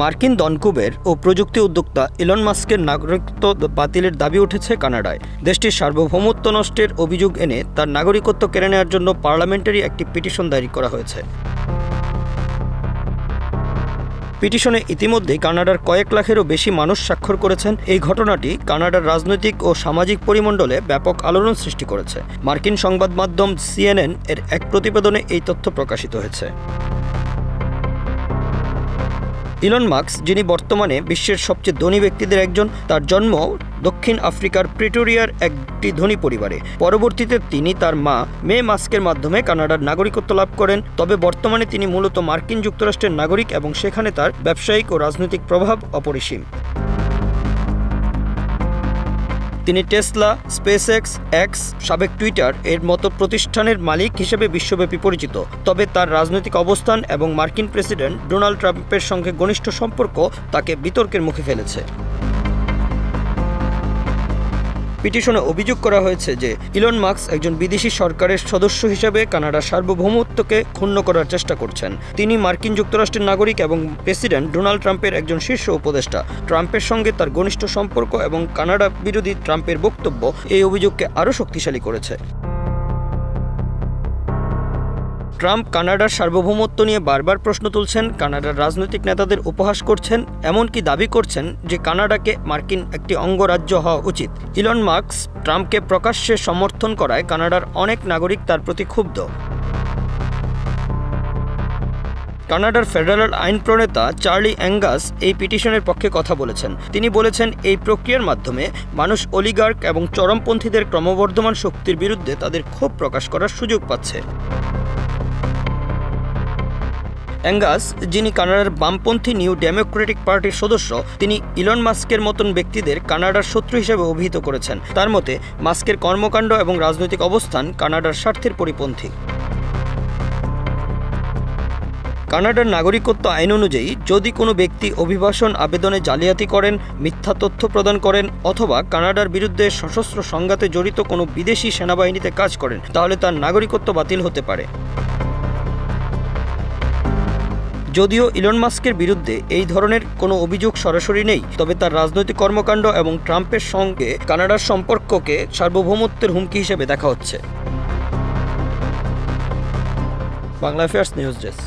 মার্কিন দনকুবের ও প্রযুক্তি উদ্যোক্তা ইলন মাস্কের নাগরিকত্ব বাতিলের দাবি উঠেছে কানাডায়। দেশটির সার্বভৌমত্ব নষ্টের অভিযোগ এনে তার নাগরিকত্ব কেড়ে নেওয়ার জন্য পার্লামেন্টারি একটি পিটিশন দায়ের করা হয়েছে। পিটিশনে ইতিমধ্যেই কানাডার কয়েক লাখেরও বেশি মানুষ স্বাক্ষর করেছেন। এই ঘটনাটি কানাডার রাজনৈতিক ও সামাজিক পরিমণ্ডলে ব্যাপক আলোড়ন সৃষ্টি করেছে। মার্কিন সংবাদ মাধ্যম CNN এর এক প্রতিবেদনে এই তথ্য প্রকাশিত হয়েছে। ইলন মাস্ক, যিনি বর্তমানে বিশ্বের সবচেয়ে ধনী ব্যক্তিদের একজন, তার জন্ম দক্ষিণ আফ্রিকার প্রিটোরিয়ার একটি ধনী পরিবারে। পরবর্তীতে তিনি তার মা মে মাস্কের মাধ্যমে কানাডার নাগরিকত্ব লাভ করেন। তবে বর্তমানে তিনি মূলত মার্কিন যুক্তরাষ্ট্রের নাগরিক এবং সেখানে তার ব্যবসায়িক ও রাজনৈতিক প্রভাব অপরিসীম। তিনি টেসলা, স্পেসএক্স, সাবেক টুইটার এর মতো প্রতিষ্ঠানের মালিক হিসেবে বিশ্বব্যাপী পরিচিত। তবে তার রাজনৈতিক অবস্থান এবং মার্কিন প্রেসিডেন্ট ডোনাল্ড ট্রাম্পের সঙ্গে ঘনিষ্ঠ সম্পর্ক তাকে বিতর্কের মুখে ফেলেছে। পিটিশনে অভিযোগ করা হয়েছে যে ইলন মাস্ক একজন বিদেশি সরকারের সদস্য হিসেবে কানাডার সার্বভৌমত্বকে ক্ষুণ্ণ করার চেষ্টা করছেন। তিনি মার্কিন যুক্তরাষ্ট্রের নাগরিক এবং প্রেসিডেন্ট ডোনাল্ড ট্রাম্পের একজন শীর্ষ উপদেষ্টা। ট্রাম্পের সঙ্গে তার ঘনিষ্ঠ সম্পর্ক এবং কানাডা বিরোধী ট্রাম্পের বক্তব্য এই অভিযোগকে আরও শক্তিশালী করেছে। ট্রাম্প কানাডার সার্বভৌমত্ব নিয়ে বারবার প্রশ্ন তুলছেন, কানাডার রাজনৈতিক নেতাদের উপহাস করছেন, এমনকি দাবি করছেন যে কানাডাকে মার্কিন একটি অঙ্গরাজ্য হওয়া উচিত। ইলন মাস্ক ট্রাম্পকে প্রকাশ্যে সমর্থন করায় কানাডার অনেক নাগরিক তার প্রতি ক্ষুব্ধ। কানাডার ফেডারেল আইন প্রণেতা চার্লি অ্যাঙ্গাস এই পিটিশনের পক্ষে কথা বলেছেন। তিনি বলেছেন, এই প্রক্রিয়ার মাধ্যমে মানুষ অলিগার্ক এবং চরমপন্থীদের ক্রমবর্ধমান শক্তির বিরুদ্ধে তাদের ক্ষোভ প্রকাশ করার সুযোগ পাচ্ছে। অ্যাঙ্গাস, যিনি কানাডার বামপন্থী নিউ ডেমোক্রেটিক পার্টির সদস্য, তিনি ইলন মাস্কের মতন ব্যক্তিদের কানাডার শত্রু হিসেবে অভিহিত করেছেন। তার মতে, মাস্কের কর্মকাণ্ড এবং রাজনৈতিক অবস্থান কানাডার স্বার্থের পরিপন্থী। কানাডার নাগরিকত্ব আইন অনুযায়ী যদি কোনো ব্যক্তি অভিবাসন আবেদনে জালিয়াতি করেন, মিথ্যা তথ্য প্রদান করেন অথবা কানাডার বিরুদ্ধে সশস্ত্র সংঘাতে জড়িত কোনো বিদেশি সেনাবাহিনীতে কাজ করেন, তাহলে তার নাগরিকত্ব বাতিল হতে পারে। যদিও ইলন মাস্কের বিরুদ্ধে এই ধরনের কোনো অভিযোগ সরাসরি নেই, তবে তার রাজনৈতিক কর্মকাণ্ড এবং ট্রাম্পের সঙ্গে কানাডার সম্পর্ককে সার্বভৌমত্বের হুমকি হিসেবে দেখা হচ্ছে। Bangla affairs news desk.